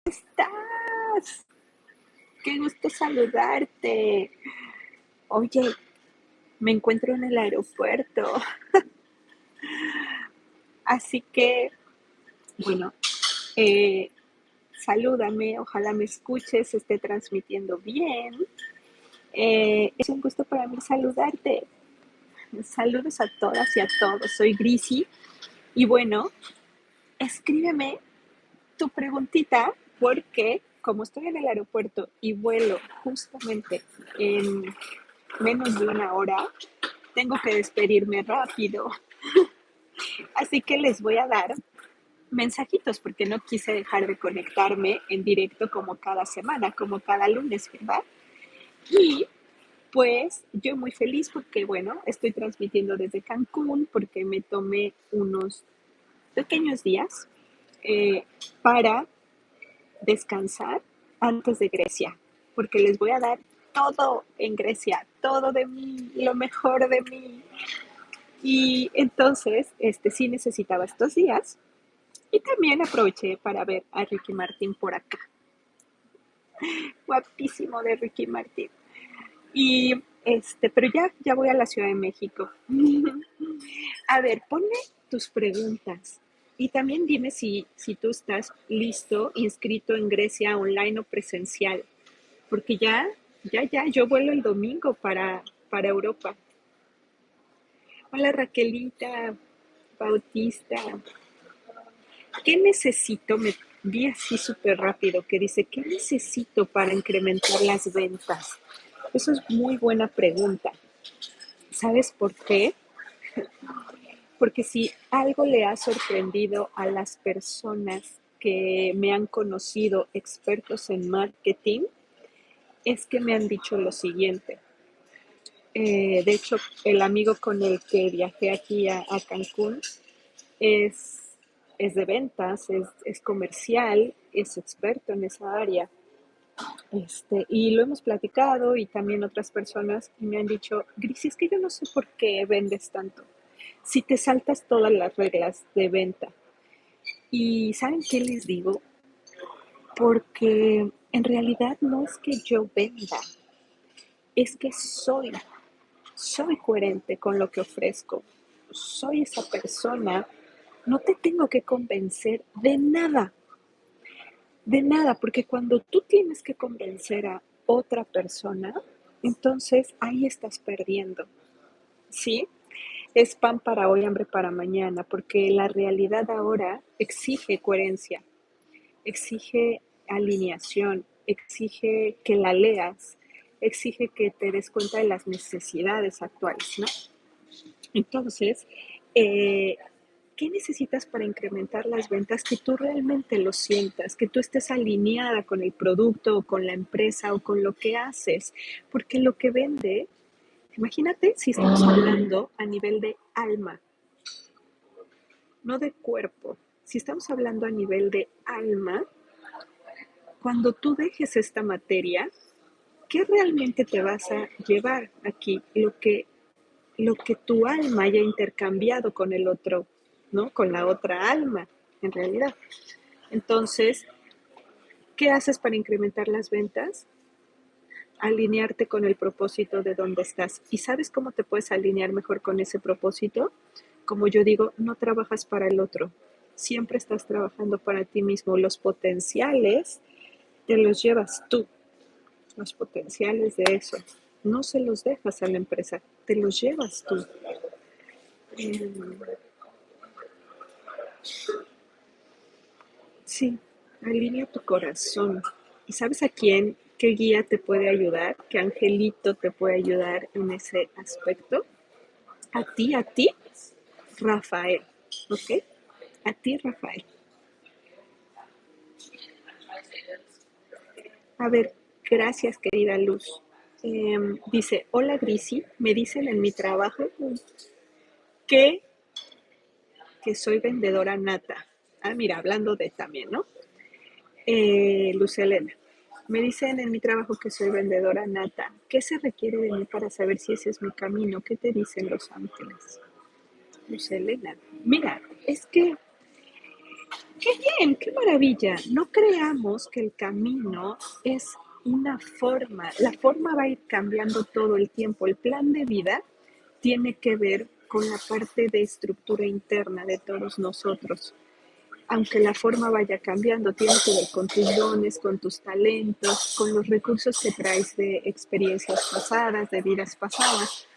estás? Qué gusto saludarte. Oye, me encuentro en el aeropuerto, así que, bueno, eh, salúdame, ojalá me escuches, esté transmitiendo bien. Es un gusto para mí saludarte. Saludos a todas y a todos. Soy Grisi y bueno, escríbeme tu preguntita porque como estoy en el aeropuerto y vuelo justamente en menos de una hora, tengo que despedirme rápido. Así que les voy a dar mensajitos porque no quise dejar de conectarme en directo como cada semana, como cada lunes, ¿verdad? Y pues yo muy feliz porque, bueno, estoy transmitiendo desde Cancún porque me tomé unos pequeños días eh, para descansar antes de Grecia, porque les voy a dar todo en Grecia, todo de mí, lo mejor de mí. Y entonces, sí necesitaba estos días y también aproveché para ver a Ricky Martin por acá. Guapísimo de Ricky Martin. Y pero ya voy a la Ciudad de México. A ver, ponme tus preguntas. Y también dime si tú estás listo, inscrito en Grecia online o presencial. Porque yo vuelo el domingo para Europa. Hola Raquelita, Bautista. ¿Qué necesito? Me vi así súper rápido que dice, ¿qué necesito para incrementar las ventas? Eso es muy buena pregunta. ¿Sabes por qué? Porque si algo le ha sorprendido a las personas que me han conocido expertos en marketing, es que me han dicho lo siguiente. De hecho, el amigo con el que viajé aquí a Cancún es, es de ventas, es comercial, es experto en esa área. Y lo hemos platicado y también otras personas y me han dicho, Gris, es que yo no sé por qué vendes tanto, si te saltas todas las reglas de venta. Y ¿saben qué les digo? Porque en realidad no es que yo venda, es que soy coherente con lo que ofrezco, soy esa persona, no te tengo que convencer de nada, porque cuando tú tienes que convencer a otra persona, entonces ahí estás perdiendo, ¿sí? Es pan para hoy, hambre para mañana, porque la realidad ahora exige coherencia, exige alineación, exige que la leas, exige que te des cuenta de las necesidades actuales, ¿no? Entonces, eh, ¿qué necesitas para incrementar las ventas? Que tú realmente lo sientas, que tú estés alineada con el producto o con la empresa o con lo que haces, porque lo que vende, imagínate si estamos hablando a nivel de alma, no de cuerpo, si estamos hablando a nivel de alma, cuando tú dejes esta materia, ¿qué realmente te vas a llevar aquí? Lo que tu alma haya intercambiado con el otro, ¿no? Con la otra alma, en realidad. Entonces, ¿qué haces para incrementar las ventas? Alinearte con el propósito de dónde estás. ¿Y sabes cómo te puedes alinear mejor con ese propósito? Como yo digo, no trabajas para el otro, siempre estás trabajando para ti mismo. Los potenciales te los llevas tú, los potenciales de eso. No se los dejas a la empresa, te los llevas tú. Sí, alinea tu corazón. ¿Y sabes a quién, qué guía te puede ayudar? ¿Qué angelito te puede ayudar en ese aspecto? A ti, Rafael. ¿Ok? A ti, Rafael. A ver, gracias, querida Luz. Dice, hola Grisi, me dicen en mi trabajo que, que soy vendedora nata. Ah, mira, hablando de también, ¿no? Luz Elena. Me dicen en mi trabajo que soy vendedora nata. ¿Qué se requiere de mí para saber si ese es mi camino? ¿Qué te dicen los ángeles? Luz Elena. Mira, es que ¡Qué bien! ¡Qué maravilla! No creamos que el camino es una forma. La forma va a ir cambiando todo el tiempo. El plan de vida tiene que ver con la parte de estructura interna de todos nosotros. Aunque la forma vaya cambiando, tiene que ver con tus dones, con tus talentos, con los recursos que traes de experiencias pasadas, de vidas pasadas.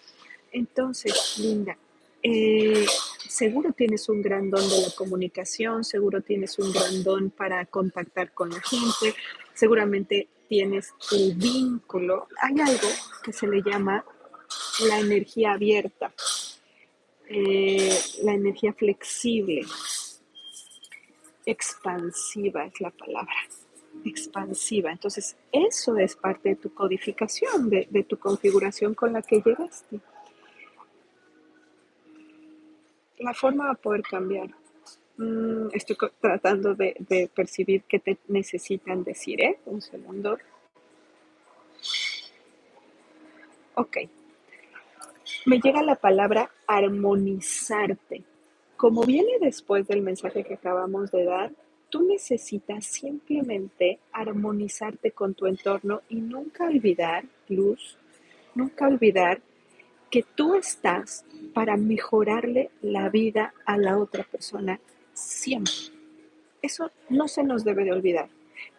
Entonces, Linda, eh, seguro tienes un gran don de la comunicación, seguro tienes un gran don para contactar con la gente, seguramente tienes el vínculo. Hay algo que se le llama la energía abierta, la energía flexible, expansiva es la palabra, expansiva. Entonces, eso es parte de tu codificación, de tu configuración con la que llegaste. La forma va a poder cambiar. Estoy tratando de percibir qué te necesitan decir, ¿eh? Un segundo. Ok. Me llega la palabra armonizarte. Como viene después del mensaje que acabamos de dar, tú necesitas simplemente armonizarte con tu entorno y nunca olvidar, Luz, nunca olvidar que tú estás para mejorarle la vida a la otra persona siempre. Eso no se nos debe de olvidar.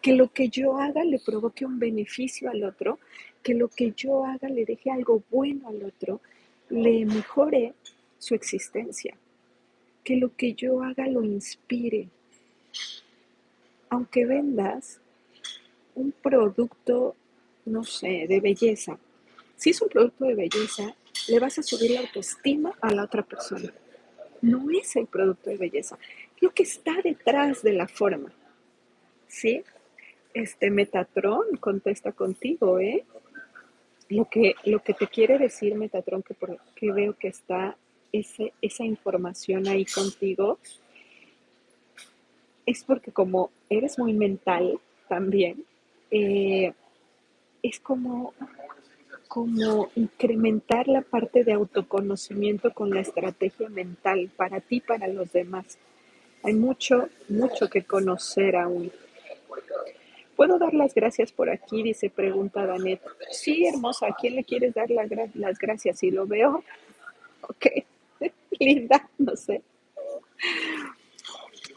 Que lo que yo haga le provoque un beneficio al otro, que lo que yo haga le deje algo bueno al otro, le mejore su existencia, que lo que yo haga lo inspire. Aunque vendas un producto, no sé, de belleza, si es un producto de belleza, le vas a subir la autoestima a la otra persona. No es el producto de belleza, lo que está detrás de la forma, ¿sí? Metatron contesta contigo, ¿eh? Lo que te quiere decir Metatron, que veo que está esa información ahí contigo, es porque como eres muy mental también, eh, es como incrementar la parte de autoconocimiento con la estrategia mental para ti y para los demás. Hay mucho, mucho que conocer aún. ¿Puedo dar las gracias por aquí? Dice, pregunta Danet. Sí, hermosa, ¿a quién le quieres dar las gracias? Si lo veo, ok, linda, no sé.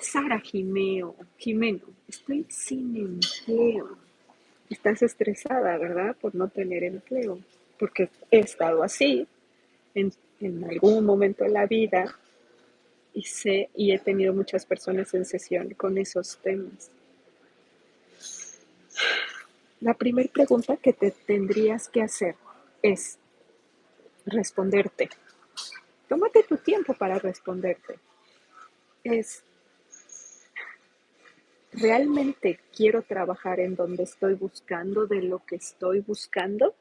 Sara Jimeno, estoy sin empleo. Estás estresada, ¿verdad? Por no tener empleo. Porque he estado así en algún momento de la vida y he tenido muchas personas en sesión con esos temas. La primera pregunta que te tendrías que hacer es responderte. Tómate tu tiempo para responderte. Es, ¿realmente quiero trabajar en donde estoy buscando, de lo que estoy buscando?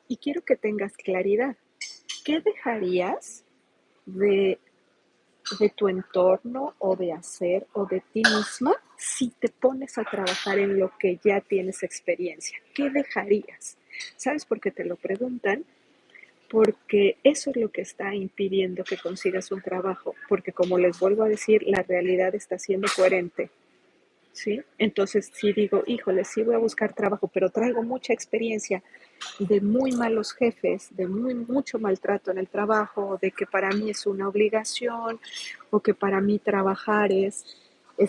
Y quiero que tengas claridad. ¿Qué dejarías de, de tu entorno o de hacer o de ti misma si te pones a trabajar en lo que ya tienes experiencia? ¿Qué dejarías? ¿Sabes por qué te lo preguntan? Porque eso es lo que está impidiendo que consigas un trabajo, porque como les vuelvo a decir, la realidad está siendo coherente, ¿sí? Entonces, si digo, híjole, sí voy a buscar trabajo, pero traigo mucha experiencia de muy malos jefes, de mucho maltrato en el trabajo, de que para mí es una obligación, o que para mí trabajar es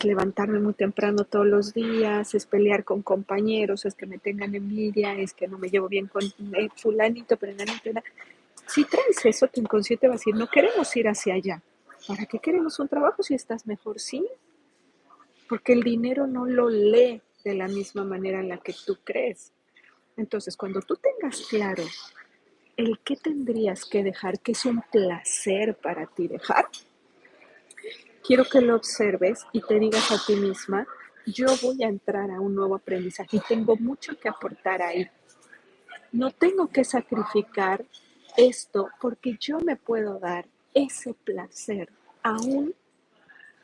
levantarme muy temprano todos los días, es pelear con compañeros, es que me tengan envidia, es que no me llevo bien con fulanito, pero si traes eso, tu inconsciente va a decir, no queremos ir hacia allá. ¿Para qué queremos un trabajo si estás mejor? Sí, porque el dinero no lo lee de la misma manera en la que tú crees. Entonces, cuando tú tengas claro el qué tendrías que dejar, que es un placer para ti dejar, quiero que lo observes y te digas a ti misma, yo voy a entrar a un nuevo aprendizaje y tengo mucho que aportar ahí. No tengo que sacrificar esto porque yo me puedo dar ese placer aún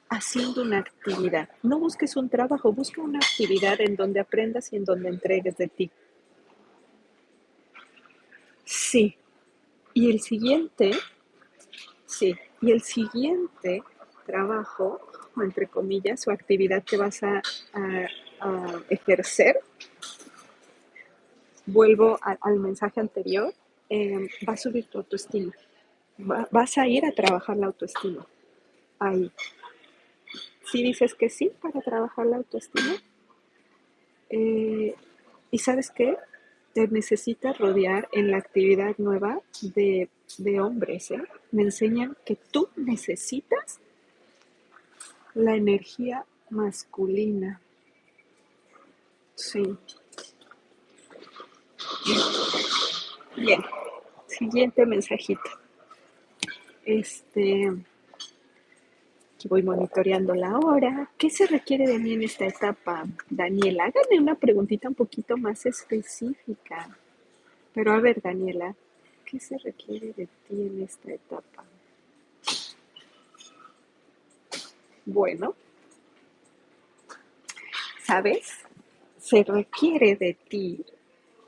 haciendo una actividad. No busques un trabajo, busca una actividad en donde aprendas y en donde entregues de ti. Sí. Y el siguiente, sí. Y el siguiente trabajo o entre comillas, o actividad que vas a ejercer, vuelvo al mensaje anterior, va a subir tu autoestima. Vas a ir a trabajar la autoestima. Ahí. Si dices que sí para trabajar la autoestima, y sabes qué, te necesitas rodear en la actividad nueva de hombres, ¿eh? Me enseñan que tú necesitas la energía masculina. Sí. Bien. Siguiente mensajito. Aquí voy monitoreando la hora. ¿Qué se requiere de mí en esta etapa, Daniela? Hágame una preguntita un poquito más específica. Pero a ver, Daniela, ¿qué se requiere de ti en esta etapa? Bueno, ¿sabes? Se requiere de ti.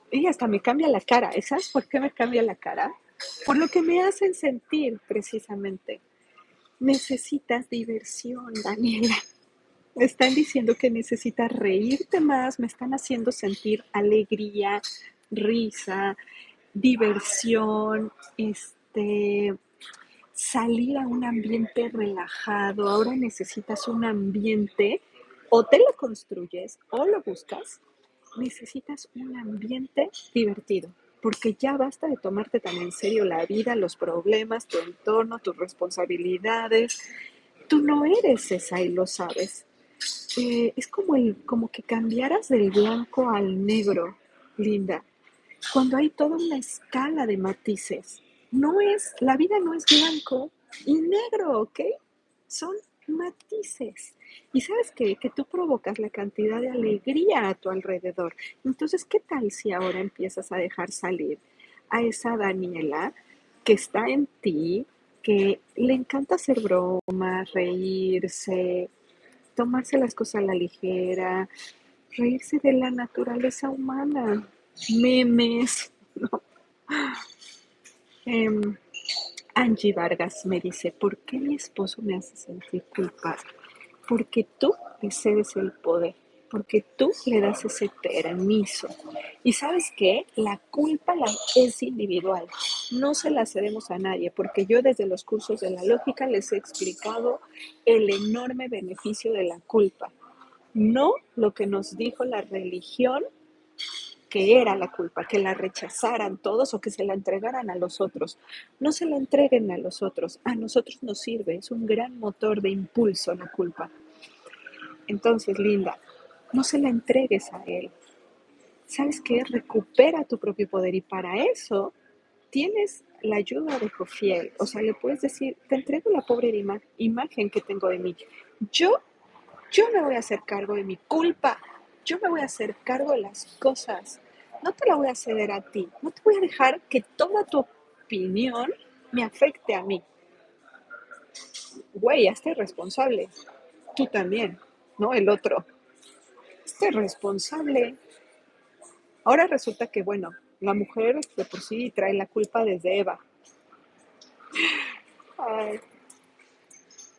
Y hasta me cambia la cara. ¿Sabes por qué me cambia la cara? Por lo que me hacen sentir, precisamente. Necesitas diversión, Daniela. Me están diciendo que necesitas reírte más, me están haciendo sentir alegría, risa, diversión, salir a un ambiente relajado. Ahora necesitas un ambiente, o te lo construyes o lo buscas. Necesitas un ambiente divertido, porque ya basta de tomarte tan en serio la vida, los problemas, tu entorno, tus responsabilidades. Tú no eres esa y lo sabes. Es como que cambiaras del blanco al negro, Linda, cuando hay toda una escala de matices. La vida no es blanco y negro, ¿ok? Son matices. Y sabes qué? Que tú provocas la cantidad de alegría a tu alrededor. Entonces, ¿qué tal si ahora empiezas a dejar salir a esa Daniela que está en ti, que le encanta hacer bromas, reírse, tomarse las cosas a la ligera, reírse de la naturaleza humana, memes, ¿no? Em, Angie Vargas me dice, ¿por qué mi esposo me hace sentir culpable? Porque tú le cedes el poder, porque tú le das ese permiso. Y sabes qué, la culpa es individual, no se la cedemos a nadie, porque yo desde los cursos de la lógica les he explicado el enorme beneficio de la culpa. No lo que nos dijo la religión que era la culpa, que la rechazaran todos o que se la entregaran a los otros. No se la entreguen a los otros, a nosotros nos sirve, es un gran motor de impulso la culpa. Entonces, Linda, no se la entregues a él. ¿Sabes qué? Recupera tu propio poder y para eso tienes la ayuda de Jofiel. O sea, le puedes decir, te entrego la pobre imagen que tengo de mí. Yo, yo me voy a hacer cargo de mi culpa. Yo me voy a hacer cargo de las cosas. No te la voy a ceder a ti. No te voy a dejar que toda tu opinión me afecte a mí. Güey, hazte responsable. Tú también, ¿no? El otro. Hazte responsable. Ahora resulta que, bueno, la mujer de por sí trae la culpa desde Eva. Ay,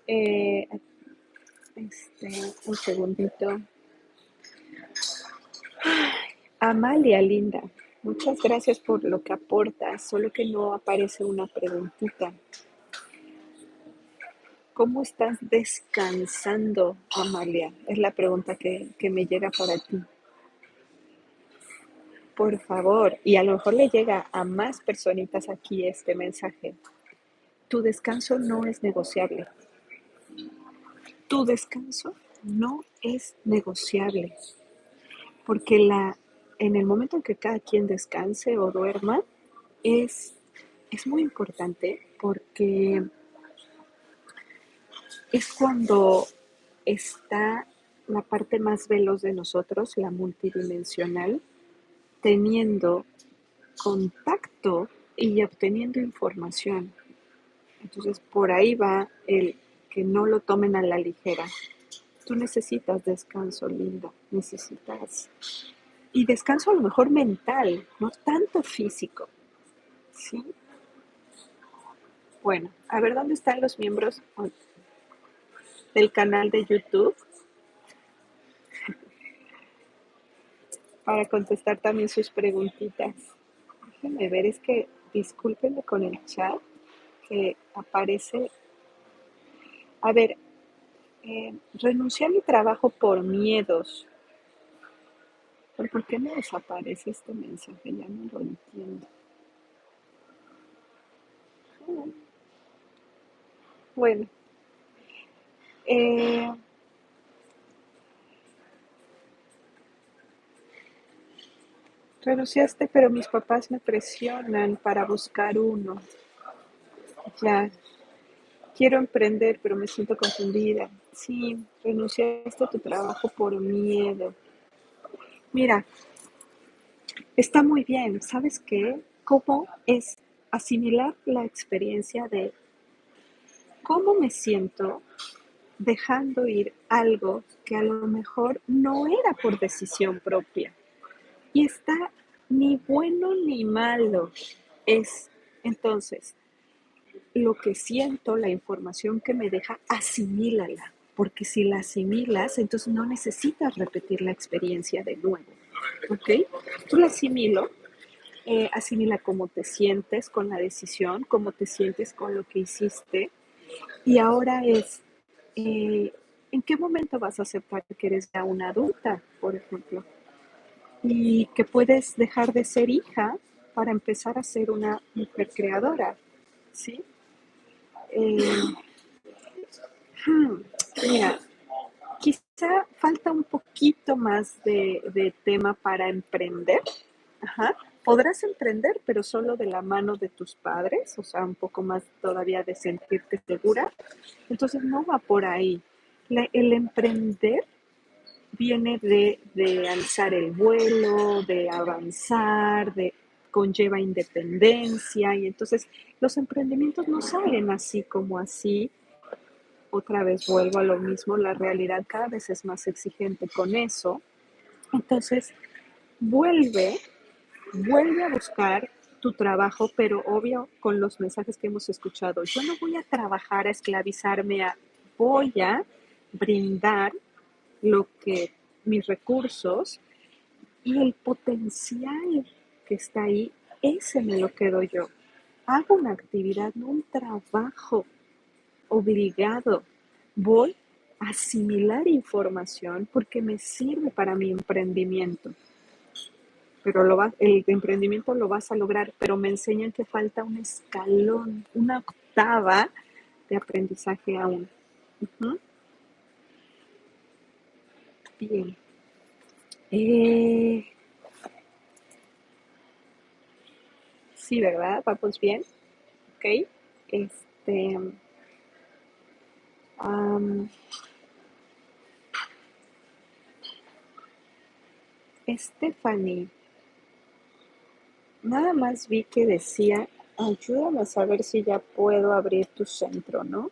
eh, un segundito. Amalia, linda, muchas gracias por lo que aportas, solo que no aparece una preguntita. ¿Cómo estás descansando, Amalia? Es la pregunta que me llega para ti. Por favor, y a lo mejor le llega a más personitas aquí este mensaje. Tu descanso no es negociable. Tu descanso no es negociable. Porque en el momento en que cada quien descanse o duerma, es, es muy importante porque es cuando está la parte más veloz de nosotros, la multidimensional, teniendo contacto y obteniendo información. Entonces, por ahí va el que no lo tomen a la ligera. Tú necesitas descanso, linda. Necesitas. Y descanso a lo mejor mental, no tanto físico. ¿Sí? Bueno, a ver dónde están los miembros. del canal de YouTube para contestar también sus preguntitas. Déjenme ver, es que discúlpenme con el chat que aparece. A ver, renuncié a mi trabajo por miedos. ¿Pero por qué me desaparece este mensaje? Ya no lo entiendo. Bueno, eh, renunciaste, pero mis papás me presionan para buscar uno. Ya, quiero emprender, pero me siento confundida. Sí, renunciaste a tu trabajo por miedo. Mira, está muy bien. ¿Sabes qué? ¿Cómo es asimilar la experiencia de cómo me siento dejando ir algo que a lo mejor no era por decisión propia? Y está ni bueno ni malo. Es entonces lo que siento, la información que me deja, asimílala. Porque si la asimilas, entonces no necesitas repetir la experiencia de nuevo. ¿Ok? Tú la asimila cómo te sientes con la decisión, cómo te sientes con lo que hiciste. Y ahora es, eh, ¿en qué momento vas a aceptar que eres ya una adulta, por ejemplo? Y que puedes dejar de ser hija para empezar a ser una mujer creadora, ¿sí? Eh, Mira, quizá falta un poquito más de tema para emprender. Ajá. Podrás emprender, pero solo de la mano de tus padres, o sea, un poco más todavía de sentirte segura. Entonces no va por ahí. El emprender viene de alzar el vuelo, de avanzar, de conlleva independencia y entonces los emprendimientos no salen así como así. Otra vez vuelvo a lo mismo, la realidad cada vez es más exigente con eso. Entonces, vuelve, vuelve a buscar tu trabajo, pero obvio con los mensajes que hemos escuchado. Yo no voy a trabajar a esclavizarme voy a brindar lo que mis recursos y el potencial que está ahí, ese me lo quedo yo. Hago una actividad, no un trabajo obligado. Voy a asimilar información porque me sirve para mi emprendimiento. Pero el emprendimiento lo vas a lograr, pero me enseñan que falta un escalón, una octava de aprendizaje aún. Uh-huh. Bien. Eh, sí, ¿verdad? Vamos bien. Ok. Este, um, Stephanie, nada más vi que decía, ayúdame a saber si ya puedo abrir tu centro, ¿no?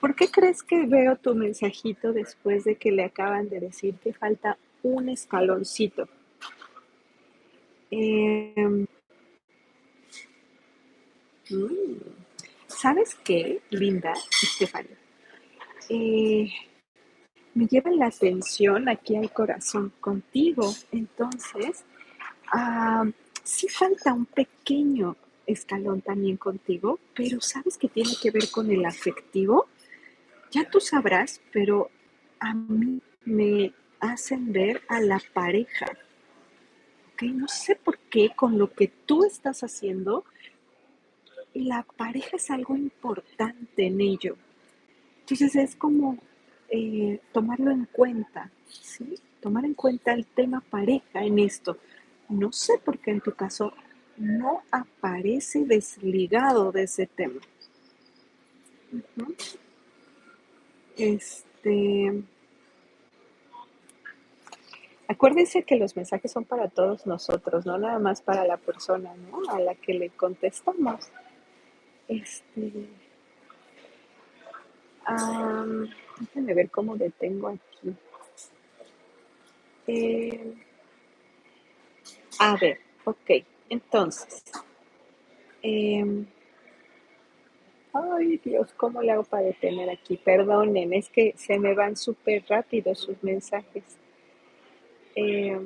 ¿Por qué crees que veo tu mensajito después de que le acaban de decir que falta un escaloncito? Eh, mm, ¿Sabes qué, Linda, Stephanie? Eh, Me lleva la atención aquí al corazón contigo. Entonces, ah, sí falta un pequeño escalón también contigo, pero ¿sabes que tiene que ver con el afectivo? Ya tú sabrás, pero a mí me hacen ver a la pareja, ¿ok? No sé por qué con lo que tú estás haciendo, la pareja es algo importante en ello. Entonces es como tomarlo en cuenta, ¿sí? Tomar en cuenta el tema pareja en esto. No sé por qué en tu caso no aparece desligado de ese tema. ¿No? Este, Acuérdense que los mensajes son para todos nosotros, no nada más para la persona, ¿no? A la que le contestamos. Este, Déjenme ver cómo detengo aquí. Eh, a ver, ok. Entonces, eh, Ay, Dios, ¿cómo le hago para detener aquí? Perdonen, es que se me van súper rápido sus mensajes. Eh,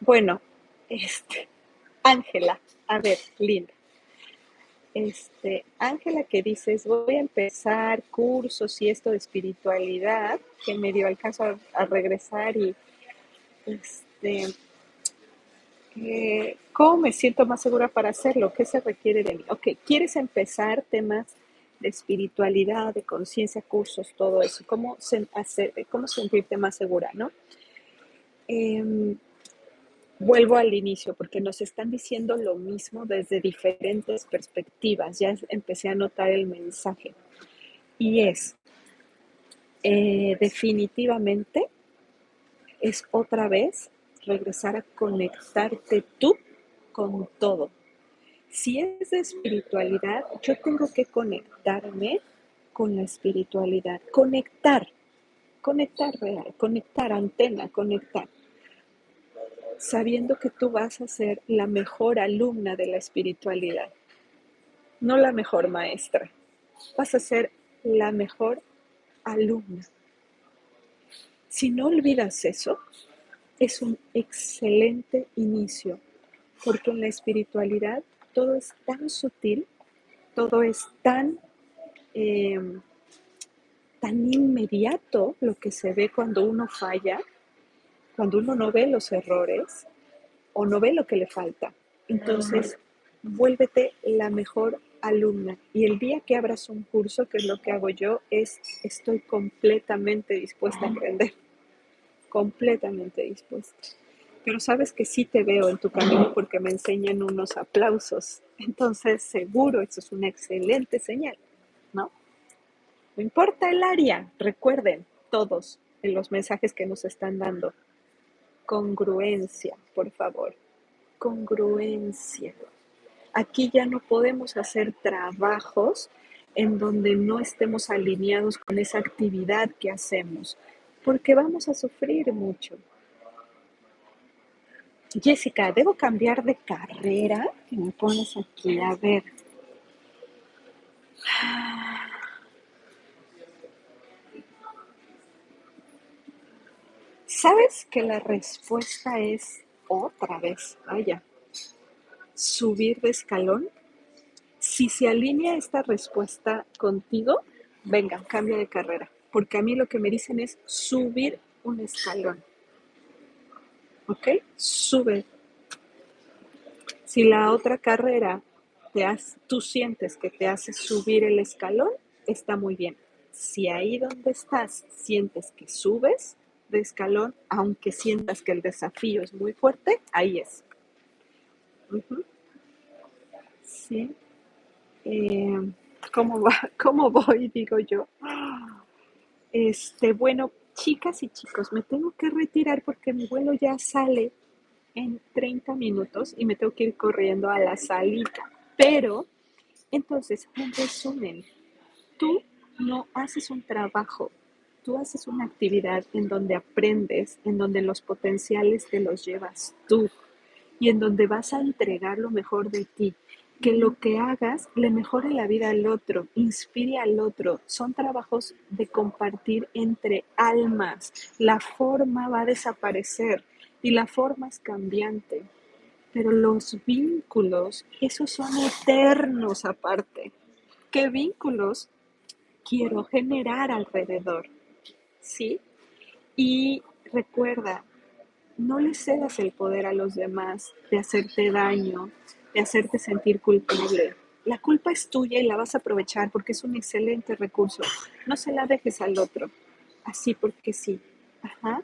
bueno, este, Ángela, a ver, linda. Ángela, que dices, voy a empezar cursos y esto de espiritualidad, que medio alcanzo a regresar y este, ¿cómo me siento más segura para hacerlo? ¿Qué se requiere de mí? Ok, ¿quieres empezar temas de espiritualidad, de conciencia, cursos, todo eso? ¿Cómo sentirte más segura, no? Em, Vuelvo al inicio porque nos están diciendo lo mismo desde diferentes perspectivas. Ya empecé a notar el mensaje. Y definitivamente, es otra vez regresar a conectarte tú con todo. Si es de espiritualidad, yo tengo que conectarme con la espiritualidad. Conectar real, conectar antena, conectar. Sabiendo que tú vas a ser la mejor alumna de la espiritualidad, no la mejor maestra. Vas a ser la mejor alumna. Si no olvidas eso, es un excelente inicio, porque en la espiritualidad todo es tan sutil, todo es eh, tan inmediato lo que se ve cuando uno falla, cuando uno no ve los errores o no ve lo que le falta. Entonces, vuélvete la mejor alumna. Y el día que abras un curso, que es lo que hago yo, estoy completamente dispuesta a aprender, completamente dispuesta. Pero sabes que sí te veo en tu camino porque me enseñan unos aplausos. Entonces, seguro, eso es una excelente señal, ¿no? No importa el área, recuerden todos en los mensajes que nos están dando. Congruencia, por favor. Congruencia. Aquí ya no podemos hacer trabajos en donde no estemos alineados con esa actividad que hacemos, porque vamos a sufrir mucho. Jessica, ¿debo cambiar de carrera? Que me pones aquí, a ver. ¿Sabes que la respuesta es otra vez? Vaya, subir de escalón. Si se alinea esta respuesta contigo, venga, cambia de carrera. Porque a mí lo que me dicen es subir un escalón. ¿Ok? Sube. Si la otra carrera tú sientes que te hace subir el escalón, está muy bien. Si ahí donde estás sientes que subes de escalón, aunque sientas que el desafío es muy fuerte, ahí es. Uh-huh. Sí. Eh, ¿Cómo va? ¿Cómo voy? Digo yo. Bueno, chicas y chicos, me tengo que retirar porque mi vuelo ya sale en 30 minutos y me tengo que ir corriendo a la salita. Pero, entonces, en resumen, tú no haces un trabajo, tú haces una actividad en donde aprendes, en donde los potenciales te los llevas tú y en donde vas a entregar lo mejor de ti. Que lo que hagas le mejore la vida al otro, inspire al otro. Son trabajos de compartir entre almas. La forma va a desaparecer y la forma es cambiante. Pero los vínculos, esos son eternos aparte. ¿Qué vínculos quiero generar alrededor? ¿Sí? Y recuerda, no le cedas el poder a los demás de hacerte daño, de hacerte sentir culpable. La culpa es tuya y la vas a aprovechar porque es un excelente recurso. No se la dejes al otro, así porque sí. Ajá.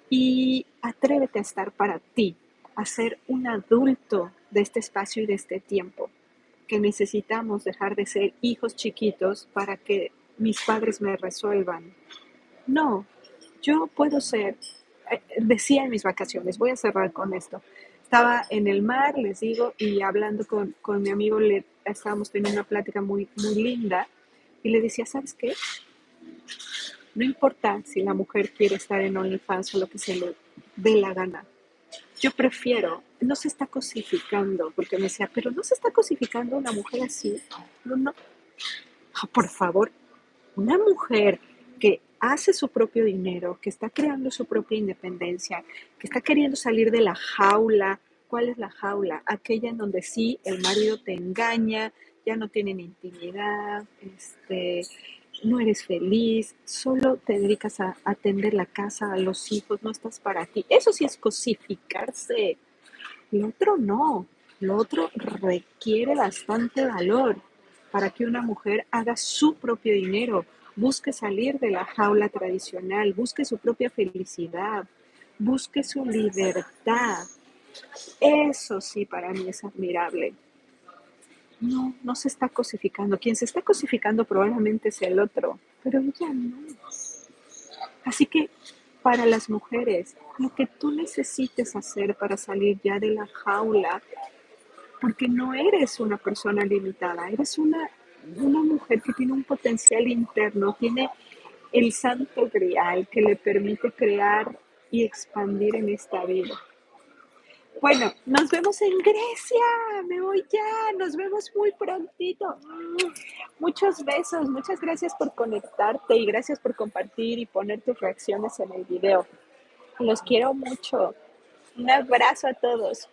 Y atrévete a estar para ti, a ser un adulto de este espacio y de este tiempo, que necesitamos dejar de ser hijos chiquitos para que mis padres me resuelvan. No, yo puedo ser, decía en mis vacaciones, voy a cerrar con esto. Estaba en el mar, les digo, y hablando con mi amigo, estábamos teniendo una plática muy, muy linda, y le decía, ¿sabes qué? No importa si la mujer quiere estar en OnlyFans o lo que se le dé la gana. Yo prefiero, no se está cosificando, porque me decía, pero no se está cosificando una mujer así. No, no. Por favor, una mujer que hace su propio dinero, que está creando su propia independencia, que está queriendo salir de la jaula. ¿Cuál es la jaula? Aquella en donde sí el marido te engaña, ya no tienen intimidad, no eres feliz, solo te dedicas a atender la casa, a los hijos, no estás para ti. Eso sí es cosificarse. Lo otro no. Lo otro requiere bastante valor para que una mujer haga su propio dinero, busque salir de la jaula tradicional, busque su propia felicidad, busque su libertad. Eso sí para mí es admirable. No, no se está cosificando. Quien se está cosificando probablemente es el otro, pero ella no. Así que para las mujeres, lo que tú necesites hacer para salir ya de la jaula, porque no eres una persona limitada, eres una mujer que tiene un potencial interno, tiene el santo grial que le permite crear y expandir en esta vida. Bueno, nos vemos en Grecia, me voy ya, nos vemos muy prontito. Muchos besos, muchas gracias por conectarte y gracias por compartir y poner tus reacciones en el video. Los quiero mucho. Un abrazo a todos.